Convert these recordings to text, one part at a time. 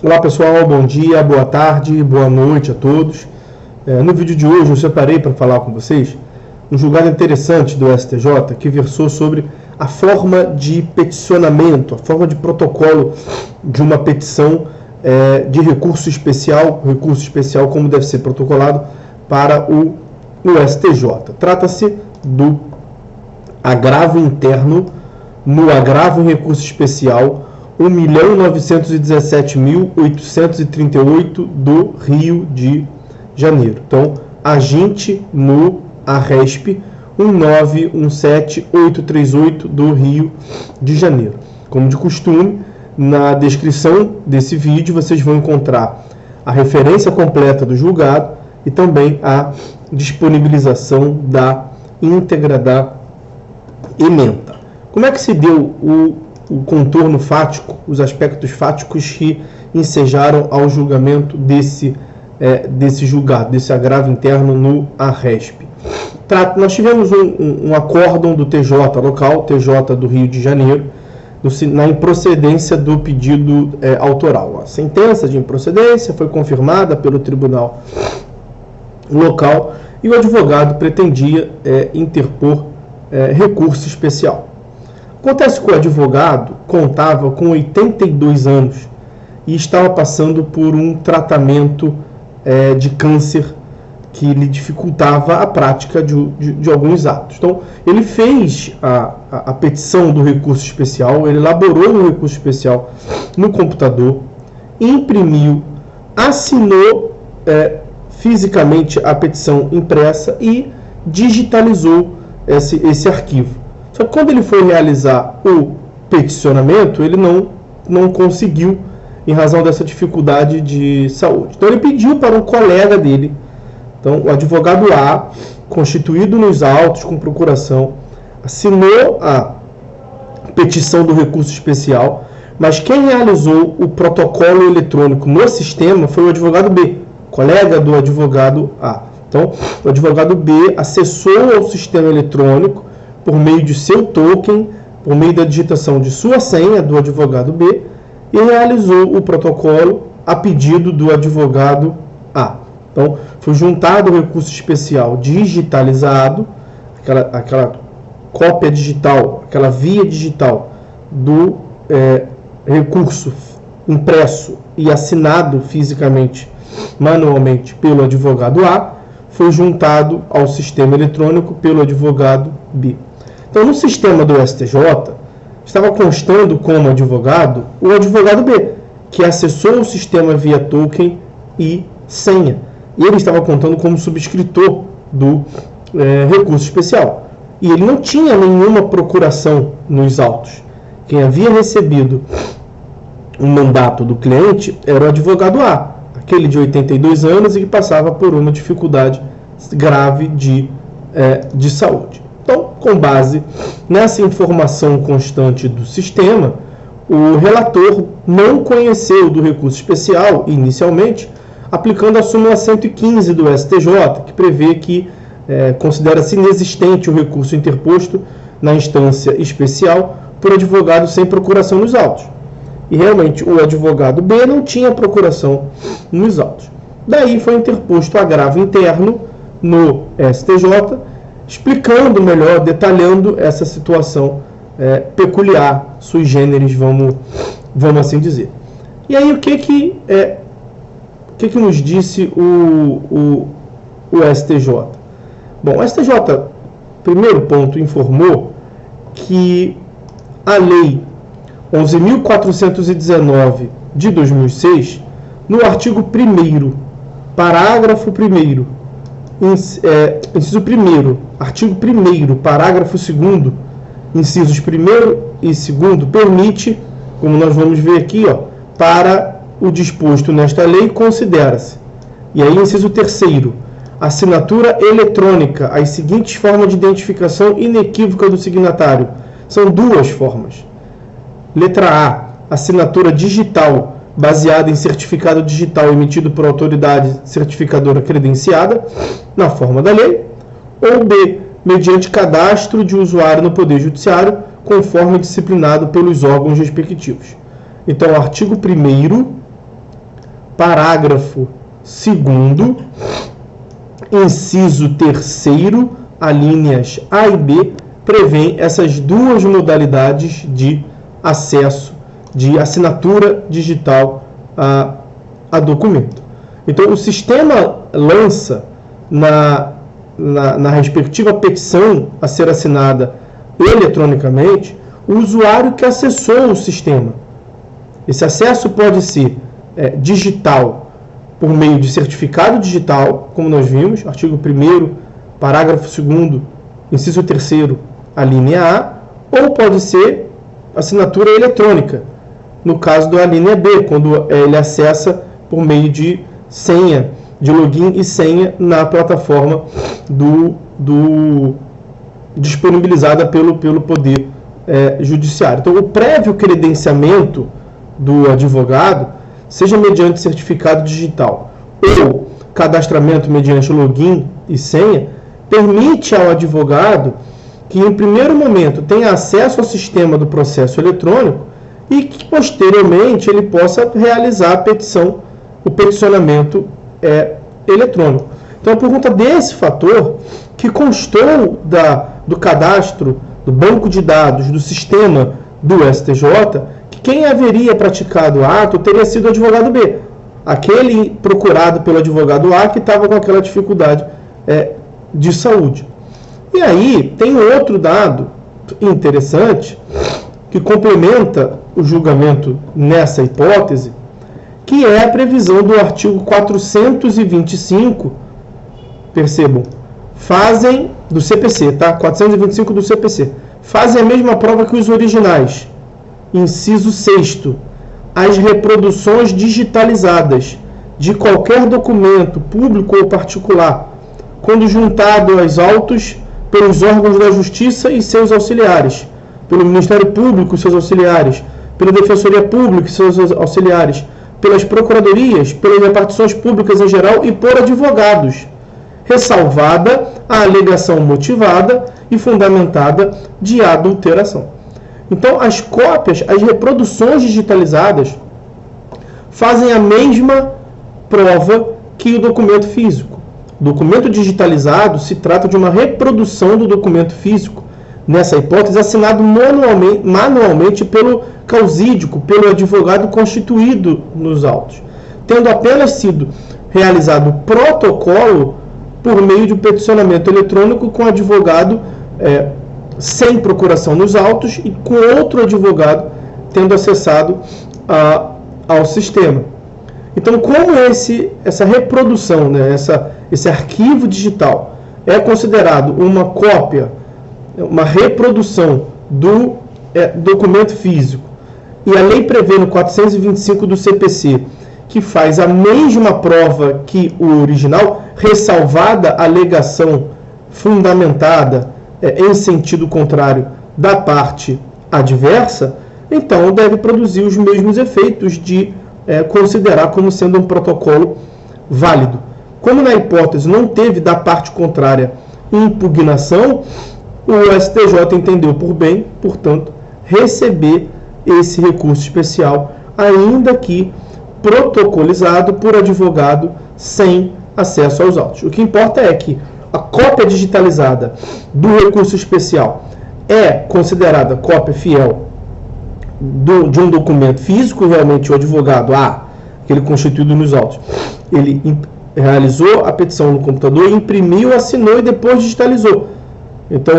Olá pessoal, bom dia, boa tarde, boa noite a todos. No vídeo de hoje eu separei para falar com vocês um julgado interessante do STJ que versou sobre a forma de peticionamento, a forma de protocolo de uma petição de recurso especial como deve ser protocolado para o STJ. Trata-se do agravo interno no agravo em recurso especial 1.917.838 do Rio de Janeiro. Então, aginte no ARESP 1917838 do Rio de Janeiro. Como de costume, na descrição desse vídeo vocês vão encontrar a referência completa do julgado e também a disponibilização da íntegra da ementa. Como é que se deu o contorno fático, os aspectos fáticos que ensejaram ao julgamento desse julgado, desse agravo interno no ARESP? Nós tivemos um acórdão do TJ local, TJ do Rio de Janeiro, na improcedência do pedido autoral. A sentença de improcedência foi confirmada pelo tribunal local e o advogado pretendia interpor recurso especial. Acontece que o advogado contava com 82 anos e estava passando por um tratamento de câncer que lhe dificultava a prática de alguns atos. Então, ele fez a petição do recurso especial, ele elaborou o recurso especial no computador, imprimiu, assinou fisicamente a petição impressa e digitalizou esse arquivo. Só que quando ele foi realizar o peticionamento, ele não conseguiu, em razão dessa dificuldade de saúde. Então ele pediu para um colega dele, então o advogado A, constituído nos autos com procuração, assinou a petição do recurso especial, mas quem realizou o protocolo eletrônico no sistema foi o advogado B, colega do advogado A. Então o advogado B acessou ao sistema eletrônico por meio de seu token, por meio da digitação de sua senha do advogado B, e realizou o protocolo a pedido do advogado A. Então, foi juntado o recurso especial digitalizado, aquela cópia digital, aquela via digital do recurso impresso e assinado fisicamente, manualmente, pelo advogado A, foi juntado ao sistema eletrônico pelo advogado B. Então, no sistema do STJ, estava constando como advogado o advogado B, que acessou o sistema via token e senha. E ele estava contando como subscritor do recurso especial. E ele não tinha nenhuma procuração nos autos. Quem havia recebido o mandato do cliente era o advogado A, aquele de 82 anos e que passava por uma dificuldade grave de saúde. Então, com base nessa informação constante do sistema, o relator não conheceu do recurso especial inicialmente, aplicando a súmula 115 do STJ, que prevê que considera-se inexistente o recurso interposto na instância especial por advogado sem procuração nos autos. E realmente o advogado B não tinha procuração nos autos. Daí foi interposto agravo interno no STJ, explicando melhor, detalhando essa situação peculiar, sui generis, vamos assim dizer. E aí o que nos disse o STJ? Bom, o STJ, primeiro ponto, informou que a Lei 11.419 de 2006, no artigo 1º, parágrafo 1º, inciso 1º, artigo 1º, parágrafo 2º, incisos 1º e 2º, permite, como nós vamos ver aqui, para o disposto nesta lei, considera-se. E aí, inciso 3º, assinatura eletrônica, as seguintes formas de identificação inequívoca do signatário. São duas formas. Letra A, assinatura digital, baseada em certificado digital emitido por autoridade certificadora credenciada, na forma da lei. Ou B, mediante cadastro de usuário no Poder Judiciário, conforme disciplinado pelos órgãos respectivos. Então, artigo 1º, parágrafo 2º, inciso 3º, alíneas A e B, prevêem essas duas modalidades de acesso, de assinatura digital a documento. Então, o sistema lança na respectiva petição a ser assinada eletronicamente o usuário que acessou o sistema. Esse acesso pode ser digital, por meio de certificado digital, como nós vimos, artigo 1º, parágrafo 2º, inciso 3º, a linha A, ou pode ser assinatura eletrônica, no caso da linha B, quando ele acessa por meio de senha, de login e senha na plataforma disponibilizada pelo Poder Judiciário. Então, o prévio credenciamento do advogado, seja mediante certificado digital ou cadastramento mediante login e senha, permite ao advogado que, em primeiro momento, tenha acesso ao sistema do processo eletrônico e que, posteriormente, ele possa realizar a petição, o peticionamento eletrônico. Então, por conta desse fator, que constou do cadastro, do banco de dados, do sistema do STJ, que quem haveria praticado o ato teria sido o advogado B, aquele procurado pelo advogado A que estava com aquela dificuldade de saúde. E aí, tem outro dado interessante que complementa o julgamento nessa hipótese, que é a previsão do artigo 425, percebam, fazem do CPC, tá? 425 do CPC. Fazem a mesma prova que os originais. Inciso 6º. As reproduções digitalizadas de qualquer documento público ou particular, quando juntado aos autos pelos órgãos da Justiça e seus auxiliares, pelo Ministério Público e seus auxiliares, pela Defensoria Pública e seus auxiliares, pelas procuradorias, pelas repartições públicas em geral e por advogados, ressalvada a alegação motivada e fundamentada de adulteração. Então, as cópias, as reproduções digitalizadas fazem a mesma prova que o documento físico. O documento digitalizado se trata de uma reprodução do documento físico, nessa hipótese, assinado manualmente pelo causídico, pelo advogado constituído nos autos, tendo apenas sido realizado o protocolo por meio de um peticionamento eletrônico com advogado sem procuração nos autos e com outro advogado tendo acessado ao sistema. Então, como essa reprodução, esse arquivo digital é considerado uma cópia, uma reprodução do documento físico, e a lei prevê no 425 do CPC que faz a mesma prova que o original, ressalvada a alegação fundamentada em sentido contrário da parte adversa, então deve produzir os mesmos efeitos de considerar como sendo um protocolo válido. Como na hipótese não teve da parte contrária impugnação, o STJ entendeu por bem, portanto, receber esse recurso especial, ainda que protocolizado por advogado sem acesso aos autos. O que importa é que a cópia digitalizada do recurso especial é considerada cópia fiel de um documento físico. Realmente o advogado, aquele constituído nos autos, ele realizou a petição no computador, imprimiu, assinou e depois digitalizou. Então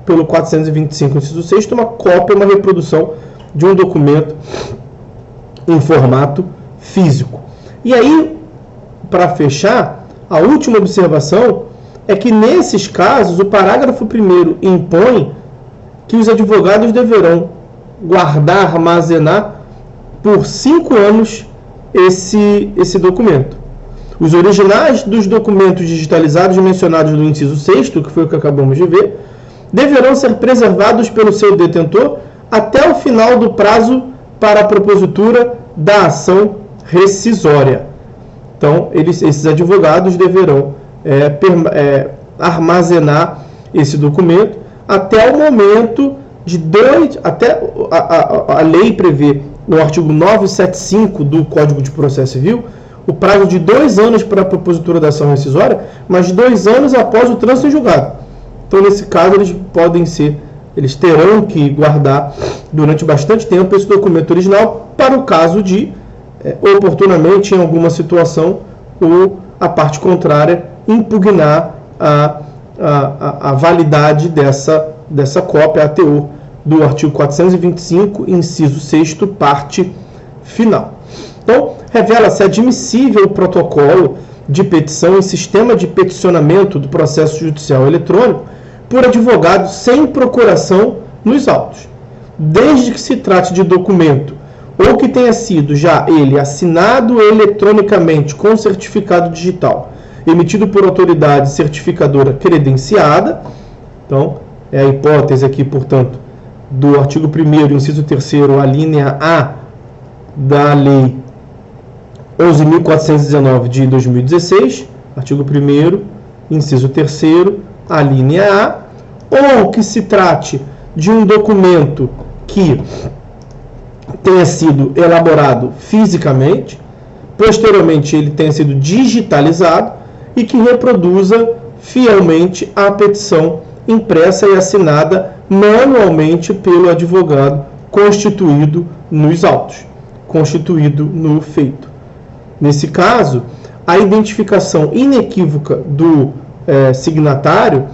pelo 425, inciso 6, uma cópia, uma reprodução de um documento em formato físico. E aí, para fechar, a última observação é que nesses casos o parágrafo 1º impõe que os advogados deverão guardar, armazenar por 5 anos esse documento. Os originais dos documentos digitalizados mencionados no inciso 6º, que foi o que acabamos de ver, deverão ser preservados pelo seu detentor até o final do prazo para a propositura da ação rescisória. Então, esses advogados deverão armazenar esse documento até o momento a lei prevê no artigo 975 do Código de Processo Civil o prazo de 2 anos para a propositura da ação rescisória, mas 2 anos após o trânsito em julgado. Então, nesse caso, eles terão que guardar durante bastante tempo esse documento original para o caso de, oportunamente, em alguma situação, ou a parte contrária impugnar a validade dessa cópia, a teor do artigo 425, inciso 6º, parte final. Então, revela-se admissível o protocolo de petição em sistema de peticionamento do processo judicial eletrônico por advogado sem procuração nos autos, desde que se trate de documento ou que tenha sido já ele assinado eletronicamente com certificado digital, emitido por autoridade certificadora credenciada. Então, é a hipótese aqui, portanto, do artigo 1º, inciso 3º, a linha A da Lei 11.419 de 2016, artigo 1º, inciso 3º, a linha A, ou que se trate de um documento que tenha sido elaborado fisicamente, posteriormente ele tenha sido digitalizado e que reproduza fielmente a petição impressa e assinada manualmente pelo advogado constituído nos autos, constituído no feito. Nesse caso, a identificação inequívoca do signatário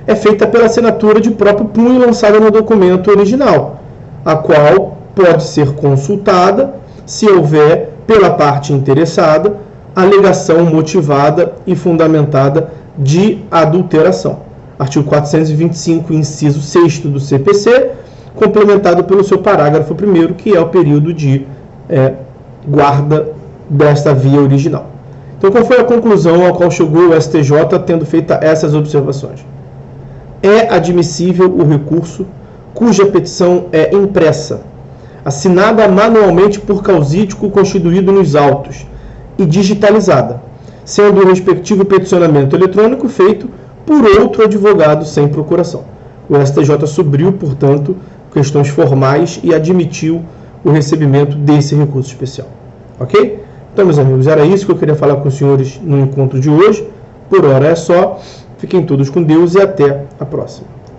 é feita pela assinatura de próprio punho lançada no documento original, a qual pode ser consultada se houver, pela parte interessada, alegação motivada e fundamentada de adulteração. Artigo 425, inciso 6º do CPC, complementado pelo seu parágrafo 1º, que é o período de guarda desta via original. Então, qual foi a conclusão a qual chegou o STJ tendo feito essas observações? É admissível o recurso cuja petição é impressa, assinada manualmente por causídico constituído nos autos e digitalizada, sendo o respectivo peticionamento eletrônico feito por outro advogado sem procuração. O STJ supriu, portanto, questões formais e admitiu o recebimento desse recurso especial. Ok? Então, meus amigos, era isso que eu queria falar com os senhores no encontro de hoje. Por hora é só. Fiquem todos com Deus e até a próxima.